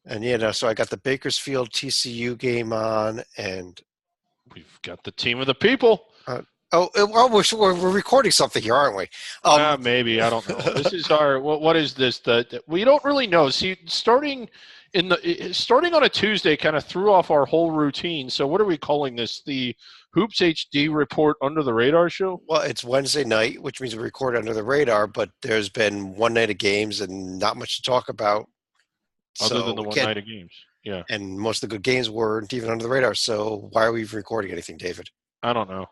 And so I got the Bakersfield TCU game on, and We've got the team of the people. well, we're recording something here, aren't we? Maybe, I don't know. This is our what is this? We don't really know. See, starting on a Tuesday kind of threw off our whole routine. So what are we calling this? The Hoops HD report under the radar show? Well, it's Wednesday night, which means we record under the radar, but there's been one night of games and not much to talk about. Other than the one night of games. Yeah. And most of the good games weren't even under the radar. So why are we even recording anything, David? I don't know.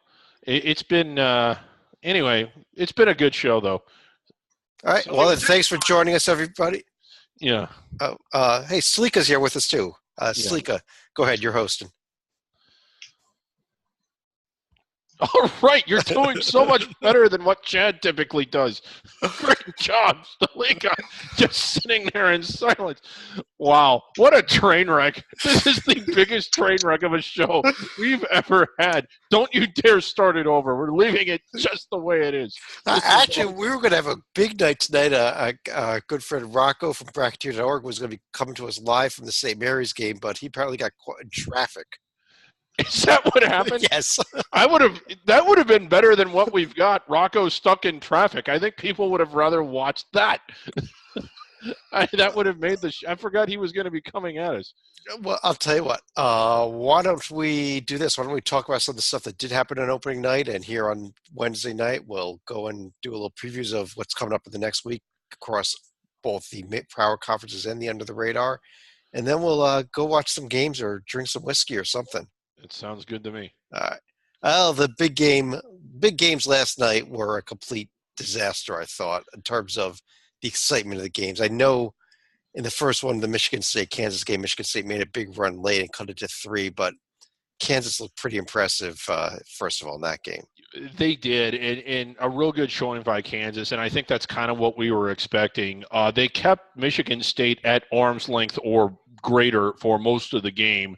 It's been anyway, it's been a good show though. All right. Well, then thanks for joining us, everybody. Yeah. Hey, Sleeka's here with us too. Sleeka, go ahead. You're hosting. All right, you're doing so much better than what Chad typically does. Great job, Stalika, just sitting there in silence. Wow, what a train wreck. This is the biggest train wreck of a show we've ever had. Don't you dare start it over. We're leaving it just the way it is. Actually, we were going to have a big night tonight. Our good friend Rocco from Bracketeer.org was going to be coming to us live from the St. Mary's game, but he apparently got caught in traffic. Is that what happened? Yes. That would have been better than what we've got. Rocco stuck in traffic. I think people would have rather watched that. That would have made I forgot he was going to be coming at us. Well, I'll tell you what. Why don't we do this? Why don't we talk about some of the stuff that did happen on opening night, and here on Wednesday night we'll go and do a little previews of what's coming up in the next week across both the power conferences and the under the radar, and then we'll go watch some games or drink some whiskey or something. It sounds good to me. All right. Well, the big games last night were a complete disaster, I thought, in terms of the excitement of the games. I know in the first one, the Michigan State-Kansas game, Michigan State made a big run late and cut it to 3, but Kansas looked pretty impressive, first of all, in that game. They did, and a real good showing by Kansas, and I think that's kind of what we were expecting. They kept Michigan State at arm's length or greater for most of the game.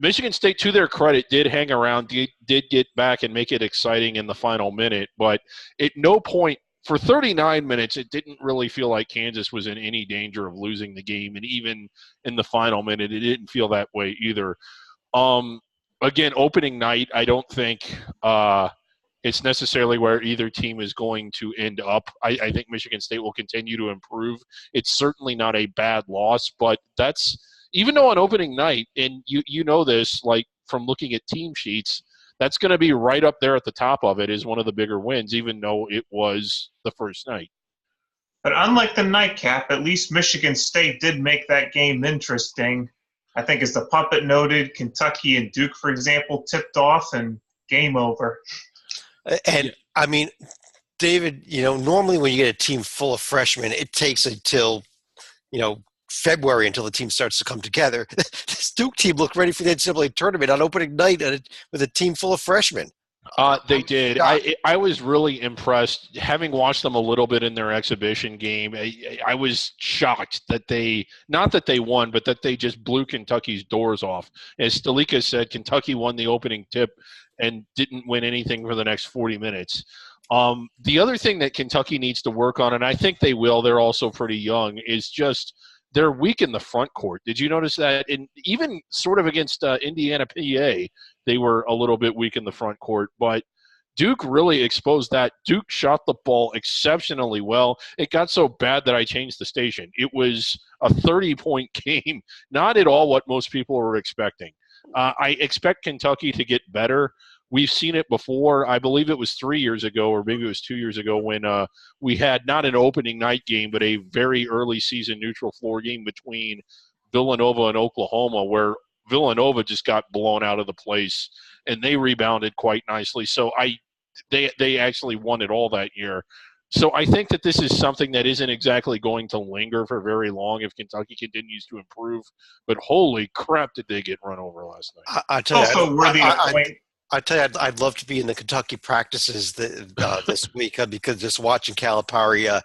Michigan State, to their credit, did hang around, did get back and make it exciting in the final minute, but at no point for 39 minutes, it didn't really feel like Kansas was in any danger of losing the game, and even in the final minute, it didn't feel that way either. Again, opening night, I don't think it's necessarily where either team is going to end up. I think Michigan State will continue to improve. It's certainly not a bad loss, but that's – even though on opening night, and you know this, like from looking at team sheets, that's going to be right up there at the top of it as one of the bigger wins, even though it was the first night. But unlike the nightcap, at least Michigan State did make that game interesting. I think as the puppet noted, Kentucky and Duke, for example, tipped off and game over. And, I mean, David, normally when you get a team full of freshmen, it takes until, February until the team starts to come together. This Duke team looked ready for the NCAA tournament on opening night with a team full of freshmen. They did. I was really impressed. Having watched them a little bit in their exhibition game, I was shocked that not that they won, but that they just blew Kentucky's doors off. As Stalika said, Kentucky won the opening tip and didn't win anything for the next 40 minutes. The other thing that Kentucky needs to work on, and I think they will, they're also pretty young, is just – they're weak in the front court. Did you notice that? And even sort of against Indiana PA, they were a little bit weak in the front court. But Duke really exposed that. Duke shot the ball exceptionally well. It got so bad that I changed the station. It was a 30-point game, not at all what most people were expecting. I expect Kentucky to get better. We've seen it before. I believe it was 3 years ago, or maybe it was 2 years ago, when we had not an opening night game, but a very early season neutral floor game between Villanova and Oklahoma, where Villanova just got blown out of the place, and they rebounded quite nicely. So they actually won it all that year. So I think that this is something that isn't exactly going to linger for very long if Kentucky continues to improve. But holy crap, did they get run over last night? I tell you, also worthy of point. I tell you, I'd love to be in the Kentucky practices this week because just watching Calipari,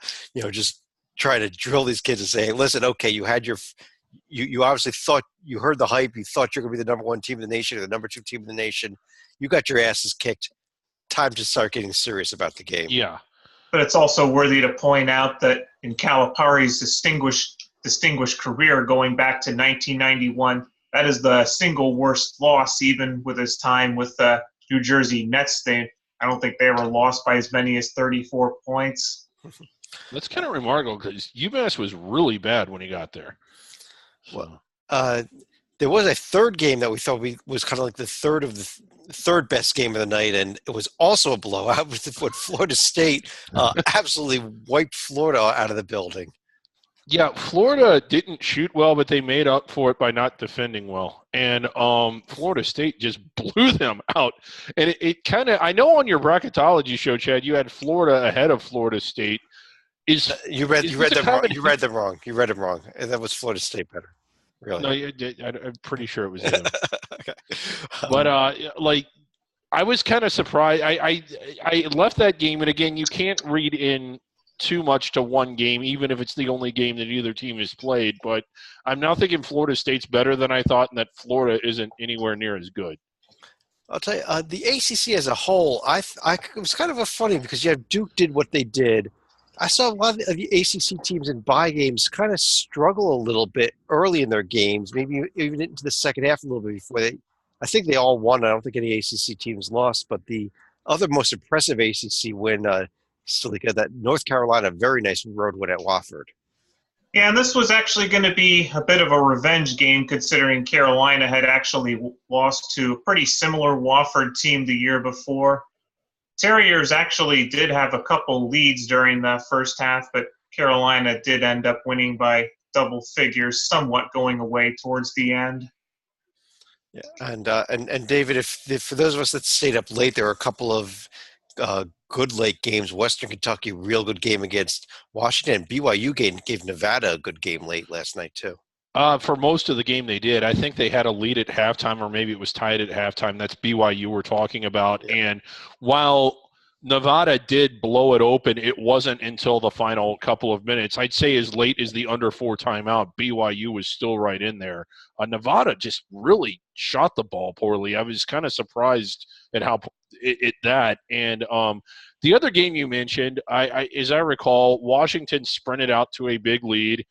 just try to drill these kids and say, hey, listen, okay, you had you obviously thought you heard the hype, you thought you're going to be the number one team in the nation or the number two team in the nation. You got your asses kicked. Time to start getting serious about the game. Yeah. But it's also worthy to point out that in Calipari's distinguished distinguished career going back to 1991. That is the single worst loss, even with his time with the New Jersey Nets. I don't think they ever lost by as many as 34 points. That's kind of remarkable because UMass was really bad when he got there. So. Well, there was a third game that we thought was kind of like the third best game of the night, and it was also a blowout with Florida State absolutely wiped Florida out of the building. Yeah, Florida didn't shoot well, but they made up for it by not defending well. And Florida State just blew them out. And it kind of – I know on your bracketology show, Chad, you had Florida ahead of Florida State. You read them wrong. You read them wrong. You read them wrong. And that was Florida State better. Really? No, I'm pretty sure it was them. Okay. But I was kind of surprised. I left that game, and again, you can't read in too much to one game, even if it's the only game that either team has played. But I'm now thinking Florida State's better than I thought, and that Florida isn't anywhere near as good. I'll tell you, the ACC as a whole, it was kind of funny because Duke did what they did. I saw a lot of the ACC teams in bye games kind of struggle a little bit early in their games, maybe even into the second half a little bit before I think they all won. I don't think any ACC teams lost, but the other most impressive ACC win, that North Carolina, very nice road win at Wofford. Yeah, and this was actually going to be a bit of a revenge game considering Carolina had actually lost to a pretty similar Wofford team the year before. Terriers actually did have a couple leads during the first half, but Carolina did end up winning by double figures, somewhat going away towards the end. Yeah, and David, if for those of us that stayed up late, there were a couple of good late games. Western Kentucky, real good game against Washington. BYU gave Nevada a good game late last night too. For most of the game they did. I think they had a lead at halftime, or maybe it was tied at halftime. That's BYU we're talking about. Yeah. And while Nevada did blow it open, it wasn't until the final couple of minutes. I'd say as late as the under 4 timeout, BYU was still right in there. Nevada just really shot the ball poorly. I was kind of surprised at how that. And the other game you mentioned, as I recall, Washington sprinted out to a big lead.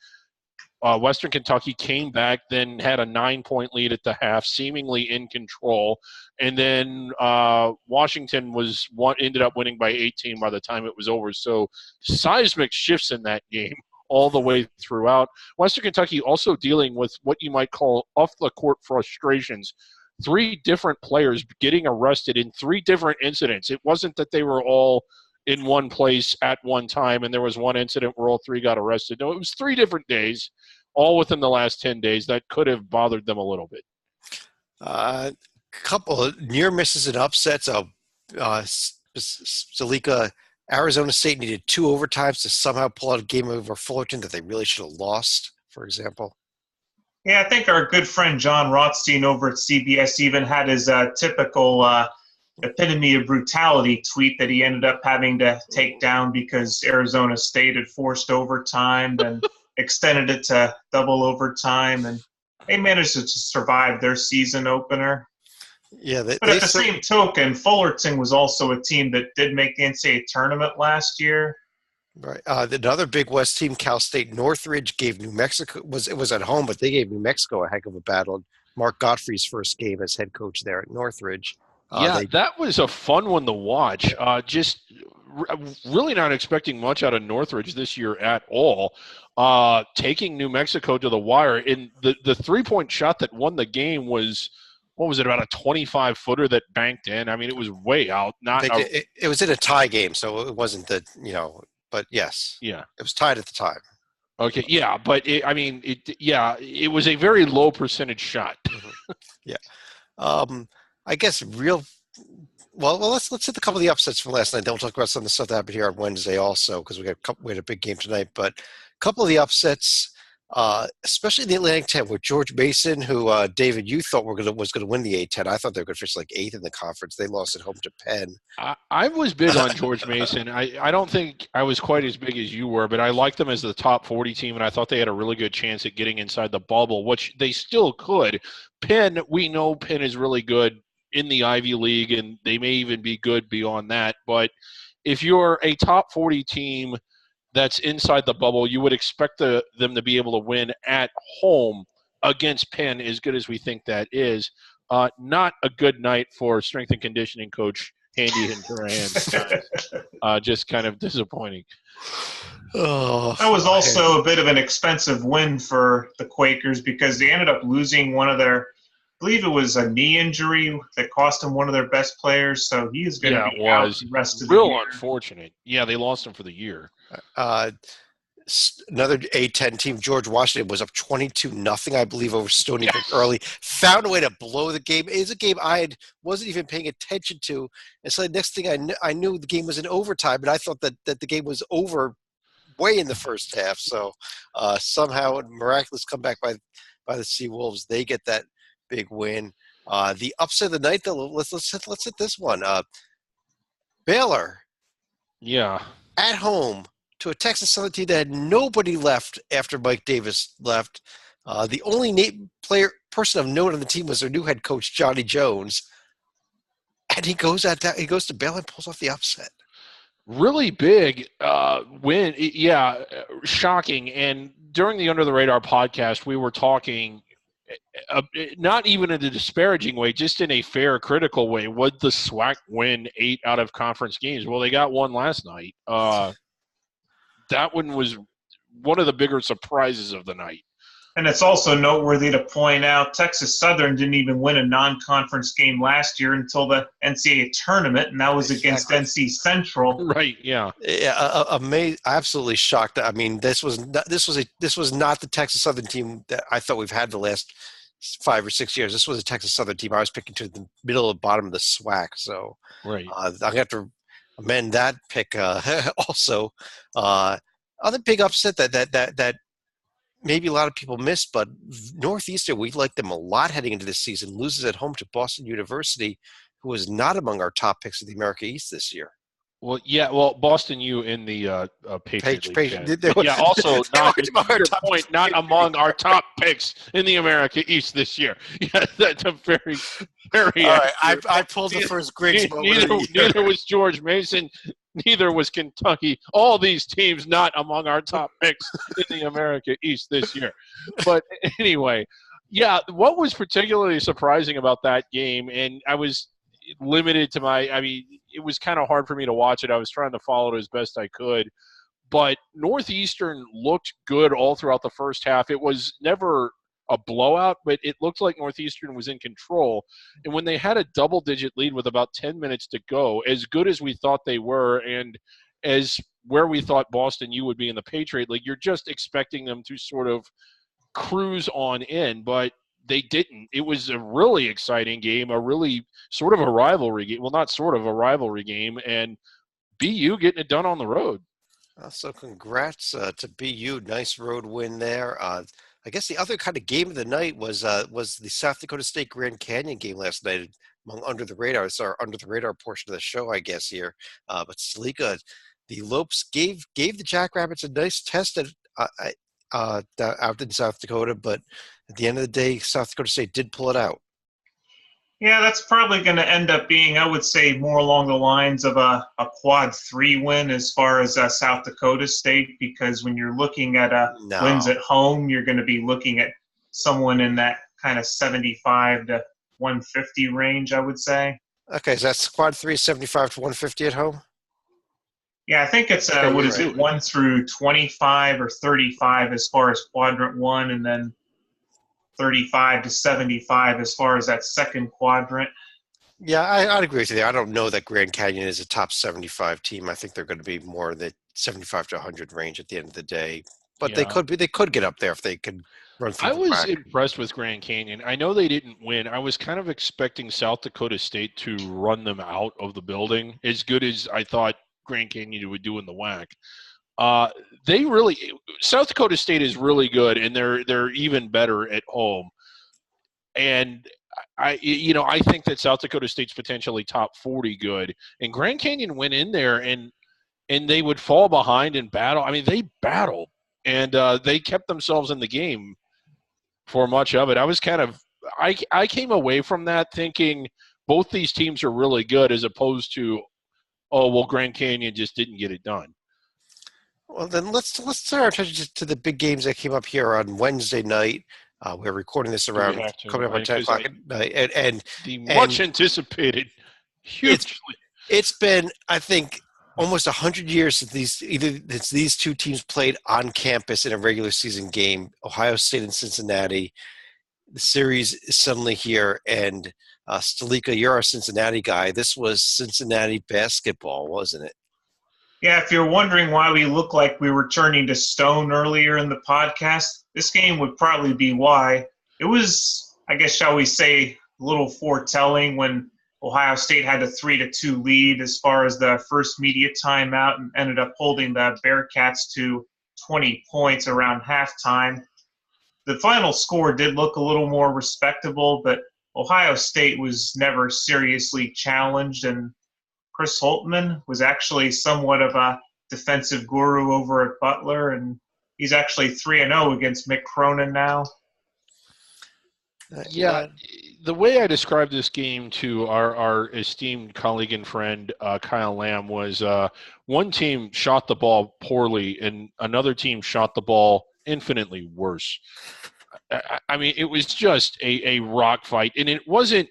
Western Kentucky came back, then had a 9-point lead at the half, seemingly in control. And then Washington ended up winning by 18 by the time it was over. So seismic shifts in that game all the way throughout. Western Kentucky also dealing with what you might call off-the-court frustrations. 3 different players getting arrested in 3 different incidents. It wasn't that they were all in one place at one time and there was one incident where all 3 got arrested. No, it was 3 different days, all within the last 10 days. That could have bothered them a little bit. Couple of near misses and upsets. Salika, Arizona State needed 2 overtimes to somehow pull out a game over Fullerton that they really should have lost, for example. Yeah, I think our good friend John Rothstein over at CBS even had his typical epitome of brutality tweet that he ended up having to take down because Arizona State had forced overtime and extended it to double overtime, and they managed to survive their season opener. Yeah, but at the same token, Fullerton was also a team that did make the NCAA tournament last year. Right. Another Big West team, Cal State Northridge, gave New Mexico it was at home, but they gave New Mexico a heck of a battle. Mark Godfrey's first game as head coach there at Northridge. That was a fun one to watch. Really not expecting much out of Northridge this year at all. Taking New Mexico to the wire. And the 3-point shot that won the game was, what was it, about a 25-footer that banked in? I mean, it was way out. It was in a tie game, so it wasn't but yes. Yeah. It was tied at the time. Okay, yeah, but it was a very low percentage shot. Yeah. I guess let's hit a couple of the upsets from last night. Then we'll talk about some of the stuff that happened here on Wednesday also, because we had a big game tonight. But a couple of the upsets, especially the Atlantic 10 with George Mason, who David, you thought was going to win the A-10. I thought they were going to finish like 8th in the conference. They lost at home to Penn. I was big on George Mason. I don't think I was quite as big as you were, but I liked them as the top 40 team, and I thought they had a really good chance at getting inside the bubble, which they still could. Penn, we know Penn is really good in the Ivy League, and they may even be good beyond that. But if you're a top 40 team that's inside the bubble. You would expect them to be able to win at home against Penn, as good as we think that is. Not a good night for strength and conditioning coach Andy Hinturahan. Just kind of disappointing. Oh, that was also a bit of an expensive win for the Quakers because they ended up losing one of their, I believe it was a knee injury that cost them one of their best players, so he is going to be out the rest of the year. Real unfortunate. Yeah, they lost him for the year. Another A-10 team, George Washington, was up 22-0, I believe, over Stony Brook early. Found a way to blow the game. It was a game wasn't even paying attention to. And so the next thing I knew the game was in overtime, but I thought that the game was over way in the first half. So somehow a miraculous comeback by the Seawolves. They get that big win. The upset of the night, though, let's hit this one. Baylor. Yeah. At home to a Texas Southern team that had nobody left after Mike Davis left. The only person of note on the team was their new head coach, Johnny Jones. And he goes to Baylor and pulls off the upset. Really big win. Yeah, shocking. And during the Under the Radar podcast, we were talking not even in a disparaging way, just in a fair, critical way. Would the SWAC win 8 out of conference games? Well, they got one last night. That one was one of the bigger surprises of the night. And it's also noteworthy to point out Texas Southern didn't even win a non-conference game last year until the NCAA tournament, and that was against NC Central. Right, yeah. Yeah, absolutely shocked. I mean, this was not the Texas Southern team that I thought we've had the last 5 or 6 years. This was a Texas Southern team I was picking to the middle and bottom of the SWAC. So right. I'm going to have to amend that pick also. Other big upset that maybe a lot of people missed, but Northeastern, we liked them a lot heading into this season, loses at home to Boston University, who was not among our top picks of the America East this year. Well, yeah, Boston U in the Patriot League. Yeah, also not among our top picks in the America East this year. Yeah, that's a very, very. All right, I pulled the first Griggs moment. Neither was George Mason. Neither was Kentucky. All these teams not among our top picks in the America East this year. But anyway, yeah, what was particularly surprising about that game, and I was limited to it was kind of hard for me to watch it. I was trying to follow it as best I could. But Northeastern looked good all throughout the first half. It was never a blowout, but it looked like Northeastern was in control. And when they had a double-digit lead with about 10 minutes to go, as good as we thought they were and as where we thought Boston U would be in the Patriot League, you're just expecting them to sort of cruise on in, but they didn't. It was a really exciting game, a really sort of a rivalry game. Well, not sort of a rivalry game, and BU getting it done on the road. So congrats to BU. Nice road win there. I guess the other kind of game of the night was the South Dakota State Grand Canyon game last night among Under the Radar. It's our Under the Radar portion of the show, I guess, here. But Salika, the Lopes gave the Jackrabbits a nice test out in South Dakota, but at the end of the day, South Dakota State did pull it out. Yeah, that's probably going to end up being, I would say, more along the lines of a quad 3 win as far as South Dakota State, because when you're looking at wins at home, you're going to be looking at someone in that kind of 75 to 150 range, I would say. Okay, so that's quad 3, 75 to 150 at home? Yeah, I think it's, it, 1 through 25 or 35 as far as quadrant 1, and then 35 to 75 as far as that second quadrant. Yeah, I'd agree with you there. I don't know that Grand Canyon is a top 75 team. I think they're going to be more in the 75 to 100 range at the end of the day. But they could get up there if they could run through I was impressed with Grand Canyon. I know they didn't win. I was kind of expecting South Dakota State to run them out of the building, as good as I thought Grand Canyon would do in the WAC. South Dakota State is really good, and they're even better at home. And I think that South Dakota State's potentially top 40 good. And Grand Canyon went in there and they would fall behind and battle. I mean, they battled, and they kept themselves in the game for much of it. I came away from that thinking both these teams are really good, as opposed to, Grand Canyon just didn't get it done. Well, then let's turn our attention to the big games that came up here on Wednesday night. We're recording this Do we around have to? coming up on 10 o'clock at night, and the and much anticipated, it's hugely. it's been, I think, almost 100 years since these two teams played on campus in a regular season game. Ohio State and Cincinnati. The series is suddenly here, and Stalika, you're our Cincinnati guy. This was Cincinnati basketball, wasn't it? Yeah, if you're wondering why we look like we were turning to stone earlier in the podcast, this game would probably be why. It was, I guess, shall we say, a little foretelling when Ohio State had a 3-2 lead as far as the first media timeout and ended up holding the Bearcats to 20 points around halftime. The final score did look a little more respectable, but Ohio State was never seriously challenged, and Chris Holtmann was actually somewhat of a defensive guru over at Butler, and he's actually 3-0 against Mick Cronin now. Yeah, the way I described this game to our esteemed colleague and friend Kyle Lamb was one team shot the ball poorly and another team shot the ball infinitely worse. I mean, it was just a rock fight, and it wasn't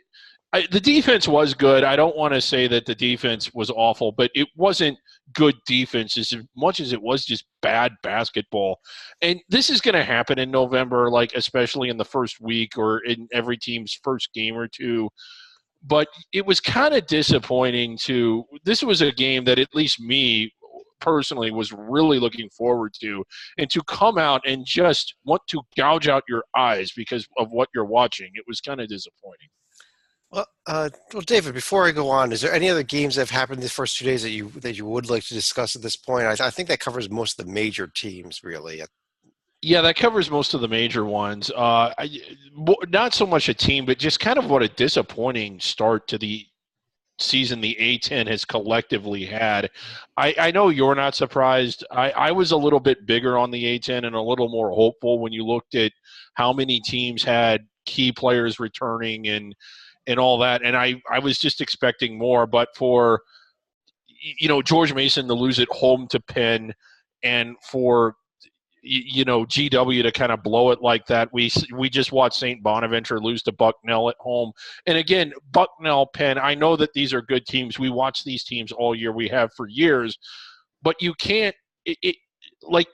the defense was good. I don't want to say that the defense was awful, but it wasn't good defense as much as it was just bad basketball. And this is going to happen in November, like especially in the first week or in every team's first game or two. But it was kind of disappointing this was a game that at least me personally was really looking forward to, and to come out and just want to gouge out your eyes because of what you're watching. It was kind of disappointing. Well, David, before I go on, is there any other games that have happened the first 2 days that you would like to discuss at this point? I think that covers most of the major teams, really. Yeah, that covers most of the major ones. Not so much a team, but just kind of what a disappointing start to the season the A-10 has collectively had. I know you're not surprised. I was a little bit bigger on the A-10 and a little more hopeful when you looked at how many teams had key players returning and all that. And I was just expecting more, but for, George Mason to lose at home to Penn and for, GW to kind of blow it like that. We just watched St. Bonaventure lose to Bucknell at home. And again, Bucknell, Penn, I know that these are good teams. We watch these teams all year. We have for years. But you can't like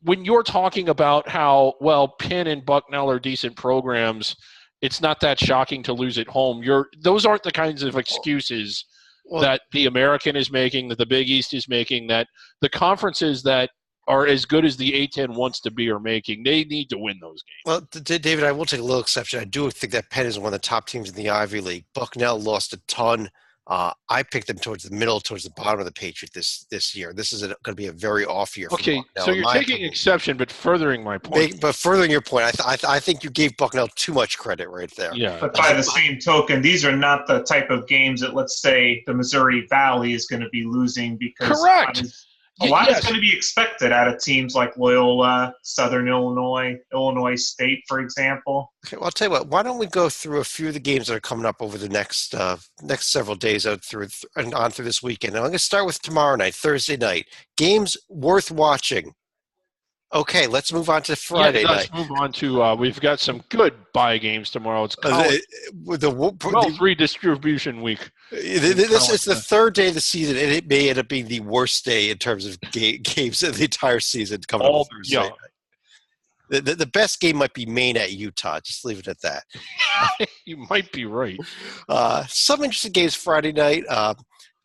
when you're talking about how, well, Penn and Bucknell are decent programs, it's not that shocking to lose at home. Those aren't the kinds of excuses that the American is making, that the Big East is making, that the conferences that are as good as the A-10 wants to be are making. They need to win those games. Well, David, I will take a little exception. I do think that Penn is one of the top teams in the Ivy League. Bucknell lost a ton. I picked them towards the bottom of the Patriot this year. This is going to be a very off year for Okay, Bucknell, so you're taking exception, but furthering my point. But furthering your point, I think you gave Bucknell too much credit right there. Yeah. But by the same token, these are not the type of games that, let's say, the Missouri Valley is going to be losing because correct. A lot is going to be expected out of teams like Loyola, Southern Illinois, Illinois State, for example. Okay, well, I'll tell you what. Why don't we go through a few of the games that are coming up over the next several days on through this weekend. And I'm going to start with tomorrow night, Thursday night. Games worth watching. Okay, let's move on to Friday night. Let's move on to we've got some good buy games tomorrow. It's the redistribution week. This is the third day of the season, and it may end up being the worst day in terms of games of the entire season coming up Thursday night. The best game might be Maine at Utah. Just leave it at that. You might be right. Some interesting games Friday night.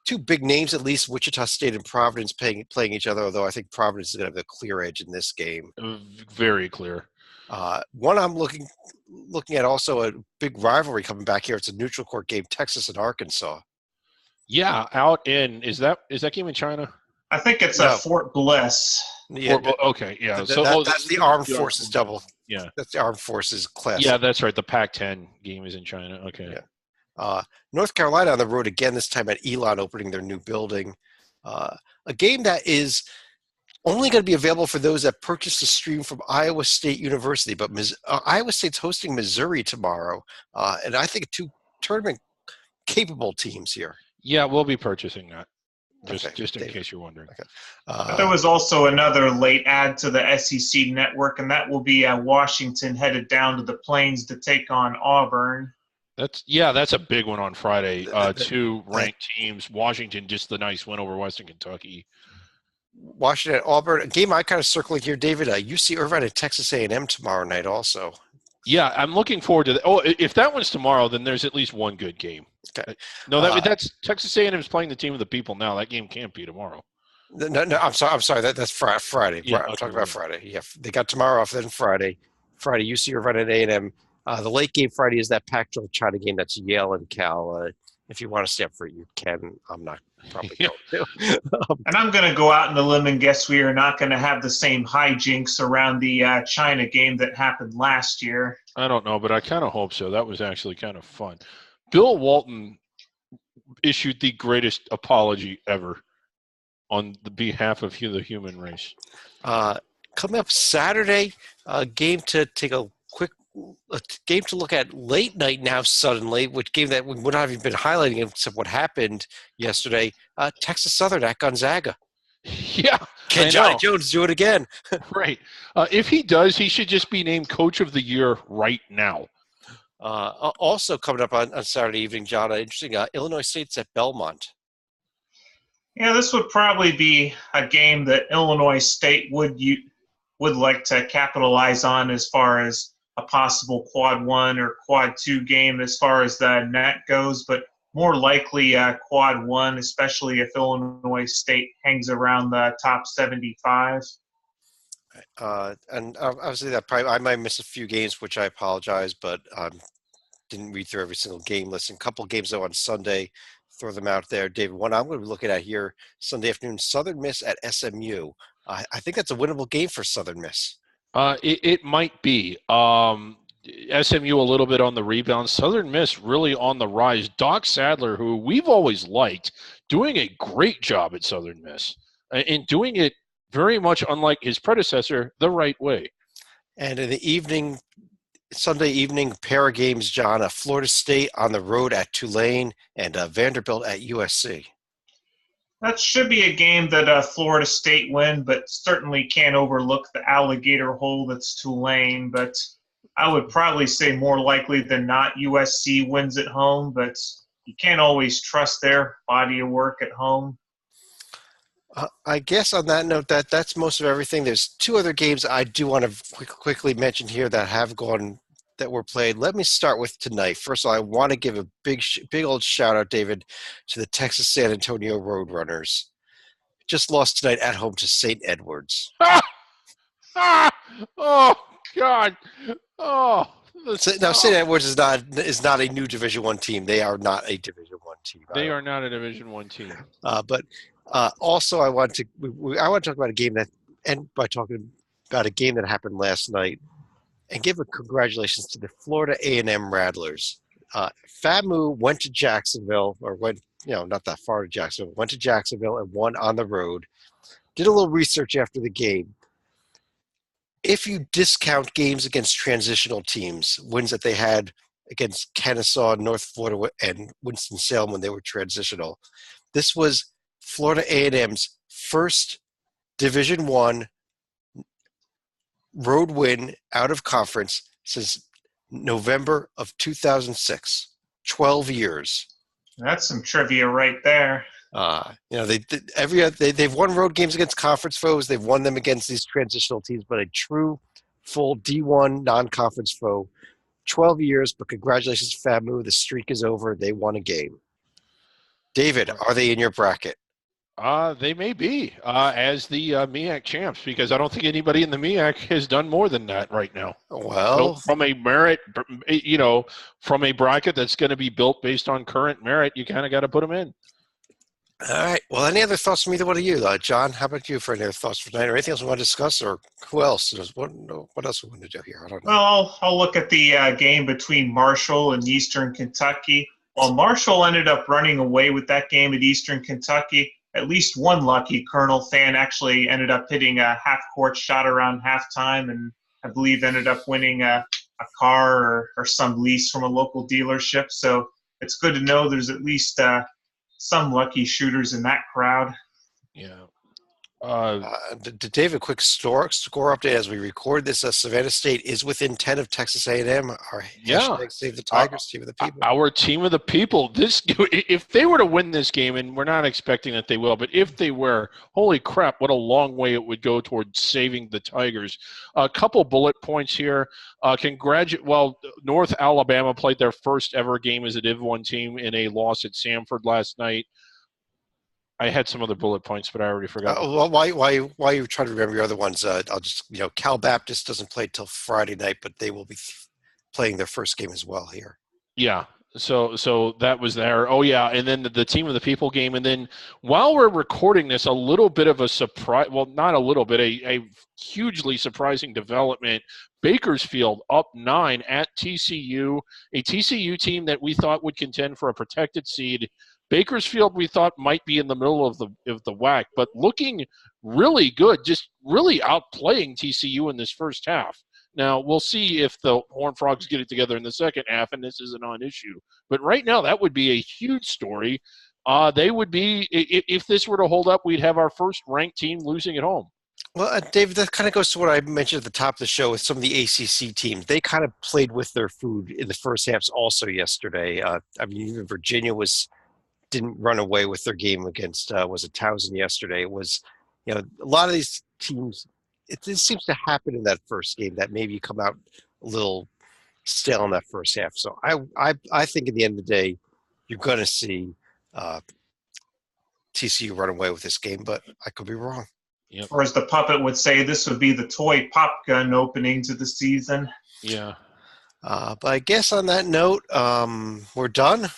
Two big names, at least, Wichita State and Providence playing each other, although I think Providence is going to have the clear edge in this game. Very clear. One I'm looking at also a big rivalry coming back here. It's a neutral court game, Texas and Arkansas. Yeah, is that game in China? I think it's at Fort Bliss. Yeah, okay, yeah. That's the Armed Forces double. Yeah. That's the Armed Forces class. Yeah, that's right. The Pac-10 game is in China. Okay. Yeah. North Carolina on the road again, this time at Elon, opening their new building. A game that is only going to be available for those that purchase the stream from Iowa State University. But Iowa State's hosting Missouri tomorrow, and I think two tournament-capable teams here. Yeah, we'll be purchasing that. Just in case you're wondering. Okay. But there was also another late add to the SEC network, and that will be Washington headed down to the Plains to take on Auburn. That's a big one on Friday. Two ranked teams. Washington, just the nice win over Western Kentucky. Washington, Auburn, a game I kind of circling here, David. UC Irvine and Texas A&M tomorrow night also. Yeah, I'm looking forward to that. Oh, if that one's tomorrow, then there's at least one good game. Okay. No, that's Texas A&M is playing the team of the people now. That game can't be tomorrow. No, I'm sorry. That's Friday. Yeah, I'm talking about Friday. Yeah, they got tomorrow off. Then Friday, UC Irvine and A&M. The late game Friday is that Pac-12 China game. That's Yale and Cal. If you want to stay up for it, you can. I'm not probably going to. And I'm going to go out on a limb and guess we are not going to have the same hijinks around the China game that happened last year. I don't know, but I kind of hope so. That was actually kind of fun. Bill Walton issued the greatest apology ever on the behalf of the human race. Coming up Saturday, a game to take a game to look at late night now suddenly, which game that we would not have been highlighting except what happened yesterday. Texas Southern at Gonzaga. Yeah. Can Johnny Jones do it again? Right. If he does, he should just be named Coach of the Year right now. Also coming up on Saturday evening, John, interesting, Illinois State's at Belmont. Yeah, this would probably be a game that Illinois State would like to capitalize on as far as a possible quad 1 or quad 2 game as far as the net goes, but more likely quad 1, especially if Illinois State hangs around the top 75. And obviously that I might miss a few games, which I apologize, but didn't read through every single game list. A couple games though on Sunday, throw them out there. David, one I'm going to be looking at here Sunday afternoon, Southern Miss at SMU. I think that's a winnable game for Southern Miss. It might be. SMU a little bit on the rebound. Southern Miss really on the rise. Doc Sadler, who we've always liked, doing a great job at Southern Miss and doing it very much unlike his predecessor, the right way. And in the evening, Sunday evening, pair of games, John, Florida State on the road at Tulane and Vanderbilt at USC. That should be a game that Florida State win, but certainly can't overlook the alligator hole that's Tulane. But I would probably say more likely than not USC wins at home, but you can't always trust their body of work at home. I guess on that note, that's most of everything. There's two other games I do want to quickly mention here that were played. Let me start with tonight. First of all, I want to give a big old shout out, David, to the Texas San Antonio Roadrunners. Just lost tonight at home to St. Edwards. Oh God! Oh. Now St. Edwards is not a new Division I team. They are not a Division I team. They are not a Division I team. But also, I want to talk about a game that, and by talking about a game that happened last night, and give a congratulations to the Florida A&M Rattlers. FAMU went to Jacksonville, or went, not that far to Jacksonville, went to Jacksonville and won on the road. Did a little research after the game. If you discount games against transitional teams, wins that they had against Kennesaw, North Florida, and Winston-Salem when they were transitional, this was Florida A&M's first Division I road win out of conference since November of 2006. 12 years. That's some trivia right there. They've won road games against conference foes. They've won them against these transitional teams, but a true, full D1 non-conference foe. 12 years, but congratulations, FAMU. The streak is over. They won a game. David, are they in your bracket? They may be as the MEAC champs, because I don't think anybody in the MEAC has done more than that right now. Well, so from a merit, from a bracket that's going to be built based on current merit, you kind of got to put them in. All right. Well, any other thoughts from either one of you? John, how about you for any other thoughts for tonight, or anything else we want to discuss, or who else? What else we want to do here? I don't know. Well, I'll look at the game between Marshall and Eastern Kentucky. While Marshall ended up running away with that game at Eastern Kentucky, at least one lucky Colonel fan actually ended up hitting a half-court shot around halftime, and I believe ended up winning a car or some lease from a local dealership. So it's good to know there's at least some lucky shooters in that crowd. Yeah. Dave, a quick score update as we record this. Savannah State is within 10 of Texas A&M. Our hashtag Save the Tigers, team of the people. Our team of the people. If they were to win this game, and we're not expecting that they will, but if they were, holy crap, what a long way it would go towards saving the Tigers. A couple bullet points here. North Alabama played their first ever game as a Div 1 team in a loss at Samford last night. I had some other bullet points, but I already forgot. While you're trying to remember your other ones, I'll just, Cal Baptist doesn't play till Friday night, but they will be playing their first game as well here. Yeah. So that was there. Oh, yeah. And then the team of the people game. And then while we're recording this, a little bit of a surprise. Well, not a little bit, a hugely surprising development. Bakersfield up 9 at TCU, a TCU team that we thought would contend for a protected seed. Bakersfield, we thought, might be in the middle of the WAC, but looking really good, just really outplaying TCU in this first half. Now, we'll see if the Horned Frogs get it together in the second half, and this is a non-issue. But right now, that would be a huge story. They would be, if this were to hold up, we'd have our first ranked team losing at home. Well, David, that kind of goes to what I mentioned at the top of the show with some of the ACC teams. They kind of played with their food in the first halves also yesterday. Even Virginia didn't run away with their game against was it Towson yesterday. It was, a lot of these teams, it seems to happen in that first game that maybe you come out a little stale in that first half. So I think at the end of the day, you're going to see TCU run away with this game, but I could be wrong. Yep. Or as the puppet would say, this would be the toy pop gun opening to the season. Yeah. But I guess on that note, we're done.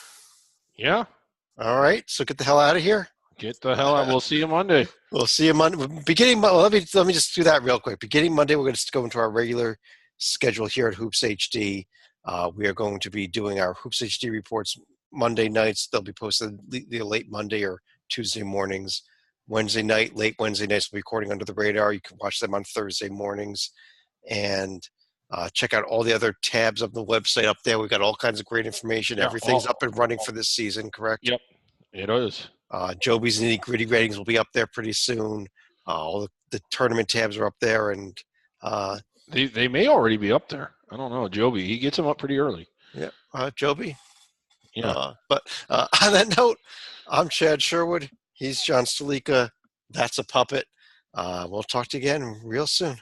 Yeah. All right, so get the hell out of here. Get the hell out. We'll see you Monday. We'll see you Monday. Let me just do that real quick. Beginning Monday, we're going to go into our regular schedule here at Hoops HD. We are going to be doing our Hoops HD reports Monday nights. They'll be posted either late Monday or Tuesday mornings. Wednesday night, late Wednesday nights, we'll be recording Under the Radar. You can watch them on Thursday mornings. And check out all the other tabs of the website up there. We've got all kinds of great information. Yeah, everything's up and running for this season, correct? Yep, it is. Joby's nitty-gritty ratings will be up there pretty soon. All the tournament tabs are up there, and they may already be up there. I don't know. Joby, he gets them up pretty early. Yeah, Joby. Yeah. But on that note, I'm Chad Sherwood. He's John Stalika. That's a puppet. We'll talk to you again real soon.